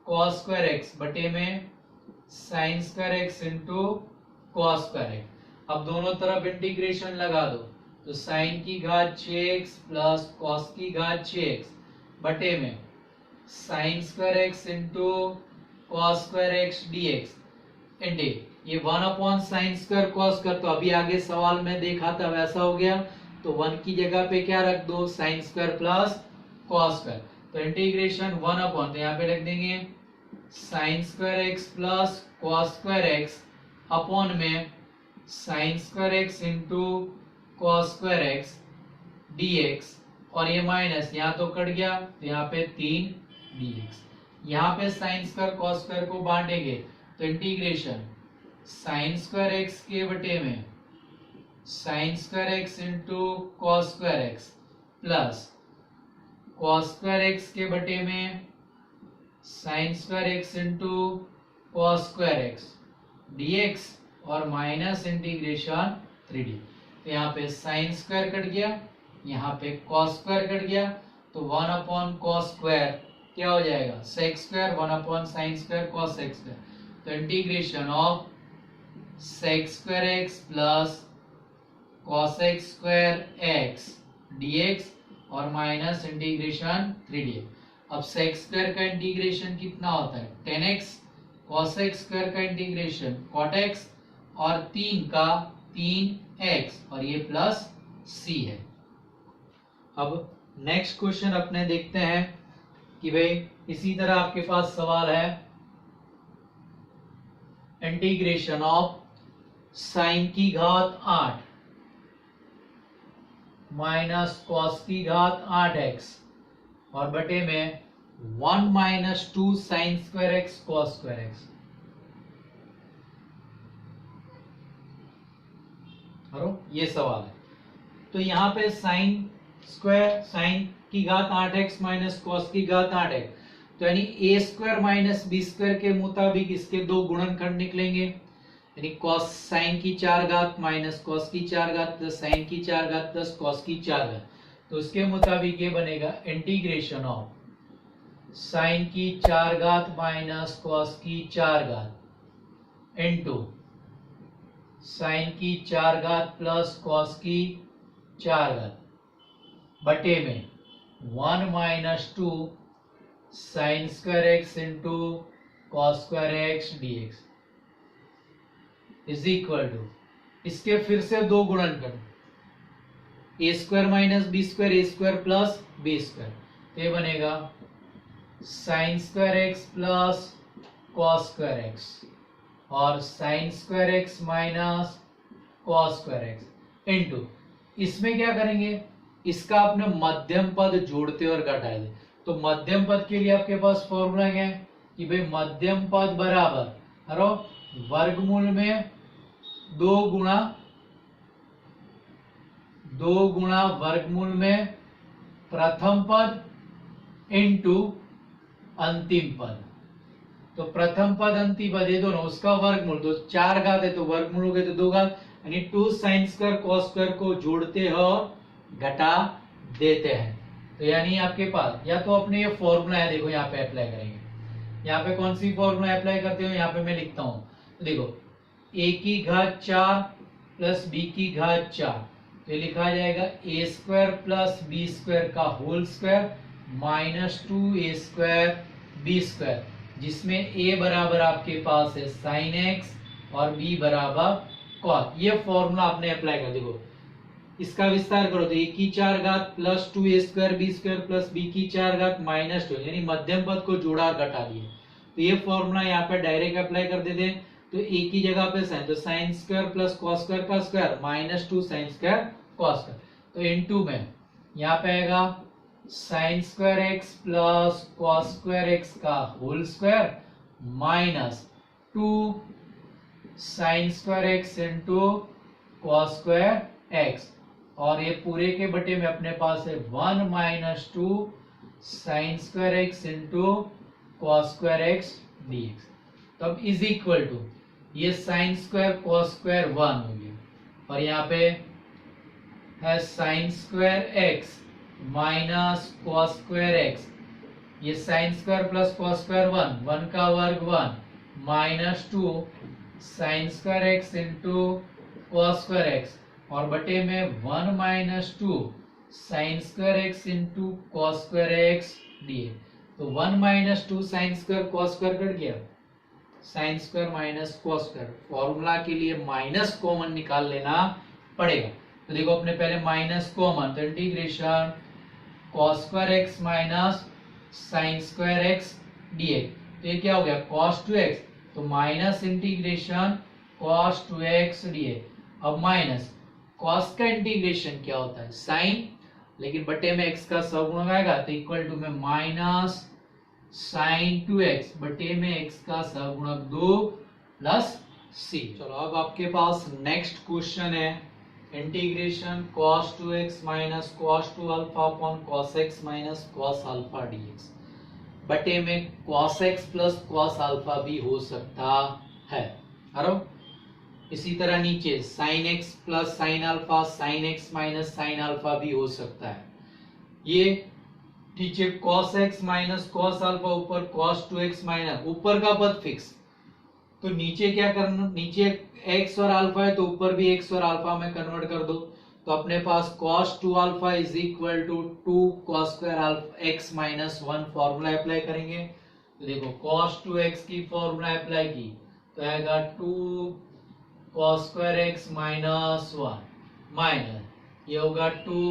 cos square x बटे में sine square x into cos square x. अब दोनों तरफ इंटीग्रेशन लगा दो, तो sign की घात 6x प्लस कॉस की घात 6x बटे में sine square x into cos square x dx इंटे ये 1 upon sine square cos square, तो अभी आगे सवाल में देखा था वैसा हो गया, तो 1 की जगह पे क्या रख दो, sine square plus cos square, तो इंटीग्रेशन 1 अपॉन, तो यहाँ पे रख देंगे sine square x plus cos square x upon में sine square x into cos square x dx, और ये माइनस यहाँ तो कट गया, तो यहाँ पे 3 dx, यहाँ पे साइन स्क्वायर कॉस स्क्वायर को बांटेंगे, तो इंटीग्रेशन साइन स्क्वायर एक्स के बटे में sine square x into cos square x plus cos square x के बटे में sine square x into cos square x dx, और माइनस इंटीग्रेशन 3d, तो यहाँ पे साइन स्क्वायर कट गया, यहाँ पे कॉस स्क्वायर कट गया, तो 1 अपॉन कॉस स्क्वायर क्या हो जाएगा, sec square, 1 upon sine square cosec square, तो integration of sec square x plus cos x square x dx, और माइनस इंटीग्रेशन 3d। अब सेक स्क्वायर का इंटीग्रेशन कितना होता है, 10x, कॉस एक्स स्क्वायर का इंटीग्रेशन cot x, और 3 का 3x, और ये प्लस c है। अब नेक्स्ट क्वेश्चन अपने देखते हैं कि भाई इसी तरह आपके पास सवाल है, इंटीग्रेशन ऑफ साइन की घात 8 माइनस कॉस की घात 8x और बटे में 1 minus 2 sine square x cos square x. ये सवाल है, तो यहाँ पे साइन स्क्वायर साइन की घात 8x माइनस कॉस की घात 8x, तो यानी a square minus B square के मुताबिक इसके दो गुणनखंड निकलेंगे, यानी कॉस साइन की 4 घात माइनस कॉस की 4 घात प्लस साइन की 4 घात प्लस कॉस की 4 घात, तो उसके मुताबिक ये बनेगा इंटीग्रेशन ऑफ साइन की 4 घात माइनस कॉस की 4 घात इनटू साइन की 4 घात प्लस कॉस की 4 घात बटे में 1 minus 2 sine square x into cos square x dx is equal to, इसके फिर से दो गुणनखंड, a square minus B square, a square plus b square, तो ये बनेगा sine square x plus cos square x और sine square x minus cos square x into, इसमें क्या करेंगे, इसका अपने मध्यम पद जोड़ते और घटाते, तो मध्यम पद के लिए आपके पास फॉर्मूला क्या है कि भाई मध्यम पद बराबर वर्गमूल में 2 गुणा वर्गमूल में प्रथम पद इनटू अंतिम पद, तो प्रथम पद अंतिम पद ये दोनों उसका वर्गमूल, तो 4 घात है तो वर्गमूल हो गए तो 2 घात, यानी 2 साइन स्क्वायर कॉस स्क्वायर को जोड़ते हो घटा देते हैं। तो यानी आपके पास या तो अपने ये फॉर्मूला है, देखो यहाँ पे अप्लाई करेंगे। यहाँ पे कौन सी फॉर्मूला अप्लाई करते हो, यहाँ पे मैं लिखता हूँ, तो देखो a की घात 4 प्लस b की घात 4, तो ये लिखा जाएगा a square plus b square का whole square minus 2a square b square, जिसमें a बराबर आपके पास है साइन x और b बराबर कॉस। ये फॉर्मूला आपने अप्लाई कर, देखो इसका विस्तार करो तो a की 4 घात plus 2a square b square plus b की 4 घात माइनस 2, यानी मध्यम पद को जोड़ा और घटा दिए। तो ये फॉर्मूला यहाँ पे डायरेक्ट अप्लाई कर देते हैं, तो a की जगह पे साइन, तो sine square plus cos square का square minus 2 sine square cos square, तो इनटू में यहाँ पे आएगा sine square x plus cos square x का whole square minus 2 sine square x into cos square x, और ये पूरे के बटे में अपने पास है 1 minus 2 sine square x into cos square x dx. तब इज इक्वल टू ये साइन स्क्वायर कॉस स्क्वायर 1 हो गया, और यहाँ पे है sine square x minus cos square x, ये sine square plus cos square 1, 1 का वर्ग 1 minus 2 sine square x into cos square x, और बटे में 1 minus 2 sine square x into cos square x दिए। तो 1 minus 2 sine square cos square cut गया, sine square minus cos square, formula के लिए माइनस कॉमन निकाल लेना पड़ेगा। तो देखो अपने पहले माइनस कॉमन, तो integration cos square x minus sine square x dx, तो ये क्या हो गया कॉस 2x, तो minus integration cos 2x dx. अब माइनस कॉस का इंटीग्रेशन क्या होता है साइन, लेकिन बटे में x का सगुणक आएगा, तो इक्वल टू में माइनस साइन 2x बटे में x का सगुणक 2 प्लस c। चलो अब आपके पास नेक्स्ट क्वेश्चन है integration cos 2x minus cos 2 alpha upon cos x minus cos alpha dx, बटे में cos x plus cos alpha भी हो सकता है। अरे इसी तरह नीचे sin x plus sin alpha sin x minus sin alpha भी हो सकता है। ये नीचे cos x minus cos alpha, ऊपर cos 2x माइनस, ऊपर का पद फिक्स, तो नीचे क्या करना, नीचे x और अल्फा है तो ऊपर भी x और अल्फा में कन्वर्ट कर दो, तो अपने पास cos 2 alpha is equal to 2 cos square alpha x minus 1 formula apply करेंगे। तो देखो cos 2x की फॉर्मूला अप्लाई की तो आएगा 2 cos square x minus 1 minus ये होगा 2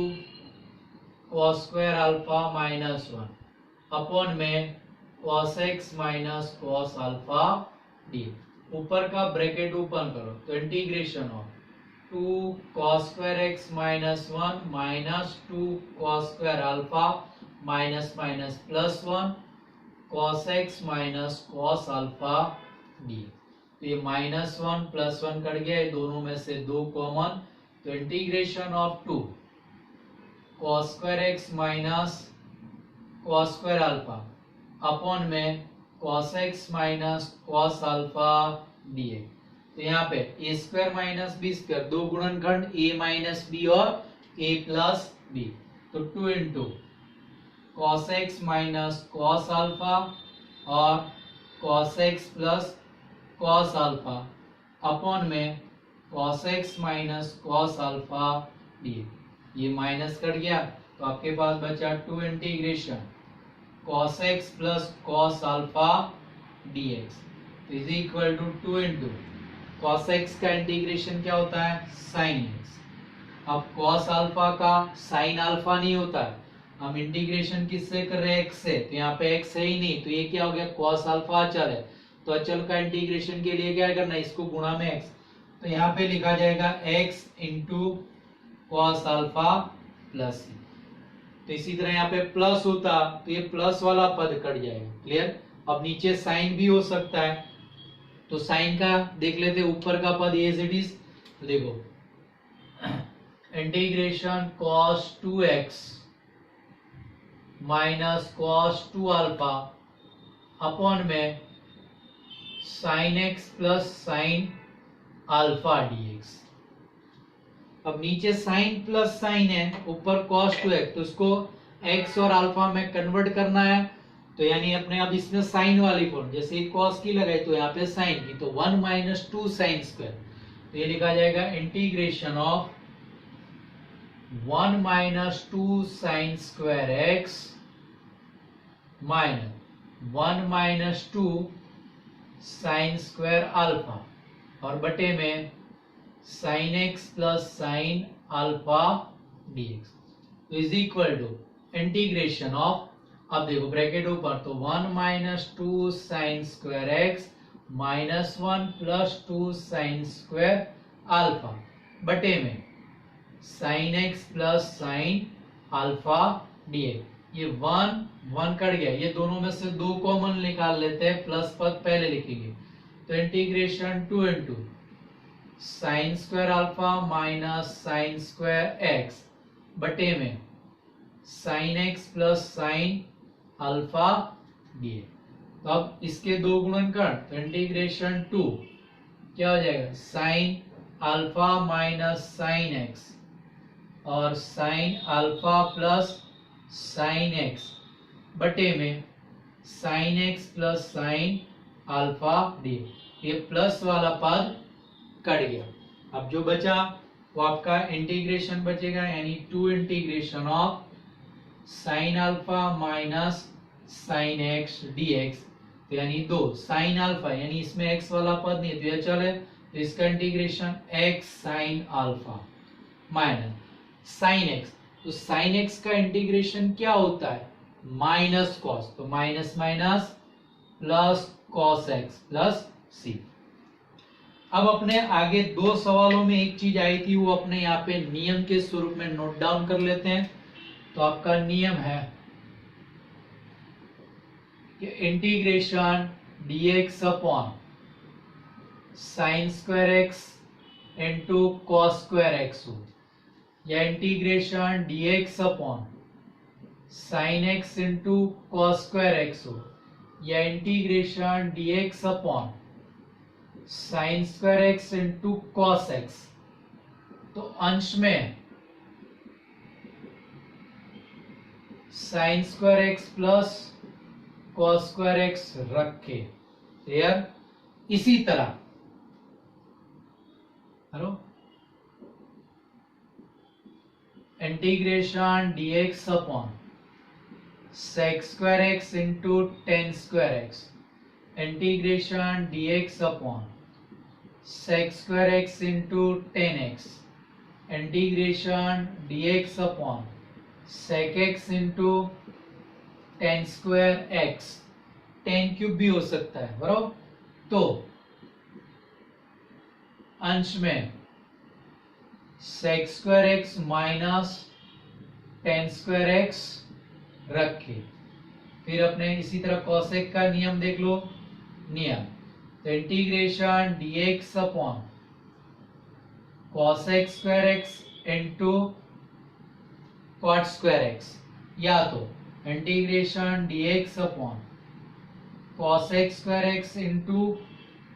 cos square alpha minus 1 upon में cos x minus cos alpha D, ऊपर का ब्रैकेट ओपन करो तो integration of 2 cos square x minus 1 minus 2 cos square alpha minus minus plus 1 cos x minus cos alpha D, तो ये minus 1 plus 1 cut गया, दोनों में से 2 कॉमन, तो integration of 2 cos square x minus cos square alpha upon में cos x minus cos alpha dx। तो यहाँ पे a square minus B square, दो गुणनखंड a माइनस बी और a प्लस बी, तो 2 into cos x minus cos alpha और cos x plus cos alpha upon में cos x minus cos alpha dx। ये माइनस कट गया तो आपके पास बचा 2 integration cos x plus cos alpha dx is equal to 2 into cos x का integration क्या होता है sin x, अब cos अल्फा का sin अल्फा नहीं होता है, हम इंटीग्रेशन किससे कर रहे हैं x से, तो यहाँ पे x है ही नहीं, तो ये क्या हो गया cos अल्फा अचल है, तो अचल का इंटीग्रेशन के लिए क्या करना है इसको गुणा में x, तो यहाँ पे लिखा जाएगा x into cos alpha plus c, तो इसी तरह यहाँ पे प्लस होता तो ये प्लस वाला पद कट जाएगा, क्लियर। अब नीचे साइन भी हो सकता है, तो साइन का देख लेते, ऊपर का पद एज इट इज, देखो integration cos 2x minus cos 2 alpha upon में sine x plus sine alpha dx. अब नीचे साइन प्लस साइन है, ऊपर कॉस टू एक्स, तो उसको एक्स और अल्फा में कन्वर्ट करना है। तो यानी अपने अब इसमें साइन वाली फॉर्म, जैसे कॉस की लगाई तो यहाँ पे साइन की, तो 1 माइनस 2 साइन स्क्वायर, तो ये लिखा जाएगा integration of 1 minus 2 sine square x minus 1 minus 2 sine square alpha और बटे में sine x plus sine alpha dx is equal to integration of, अब देखो ब्रैकेट ऊपर, तो 1 minus 2 sine square x minus 1 plus 2 sine square alpha बटे में sine x plus sine alpha dx. ये 1 कट गया, ये दोनों में से 2 कॉमन निकाल लेते हैं, प्लस पद पहले लिखेंगे, तो integration 2 into sine square alpha minus sine square x बटे में sine x plus sine alpha dx. तो अब इसके 2 गुणनखंड, तो इंटीग्रेशन 2 क्या हो जाएगा, sine alpha minus sine x और sine alpha plus sine x बटे में sine x plus sine alpha dx. ये प्लस वाला पद कट गया। अब जो बचा वो आपका इंटीग्रेशन बचेगा, यानी 2 integration of sine alpha minus sine x dx, तो यानी 2 साइन अल्फा, यानी इसमें एक्स वाला पद नहीं है तो यह चले, तो इसका integration x sine alpha minus sine x, तो साइन एक्स का इंटीग्रेशन क्या होता है, माइनस कॉस, तो minus minus plus cos x plus c. अब अपने आगे 2 सवालों में एक चीज आई थी, वो अपने यहाँ पे नियम के स्वरूप में नोट डाउन कर लेते हैं। तो आपका नियम है कि integration dx upon sine square x into cos square x हो, या integration dx upon sine x into cos square x हो, या integration dx upon sine square x into cos x. तो अंश में sine square x plus cos square x रखे, clear. इसी तरह hello integration dx upon sec square x into tan square x, integration dx upon sec square x into tan x, integration dx upon sec x into tan square x, tan cube भी हो सकता है बराबर। तो अंश में sec square x minus tan square x रखे, फिर अपने इसी तरह कॉसेक का नियम देख लो, नियम, तो integration dx upon cosec square x into cot square x, या तो integration dx upon cosec square x into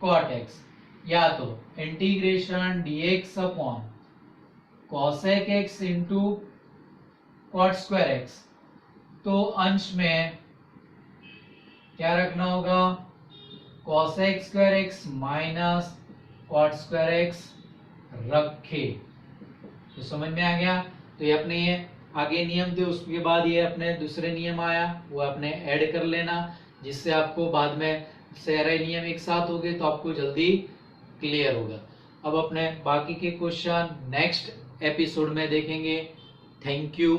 cot x, या तो integration dx upon cosec x into cot square x. तो अंश में क्या रखना होगा, cosec square x minus cot square x रखे। तो समझ में आ गया। तो ये अपने ये आगे नियम थे, उसके बाद ये अपने दूसरे नियम आया, वो अपने ऐड कर लेना, जिससे आपको बाद में सारे नियम एक साथ हो गए तो आपको जल्दी क्लियर होगा। अब अपने बाकी के क्वेश्चन नेक्स्ट एपिसोड में देखेंगे। Thank you.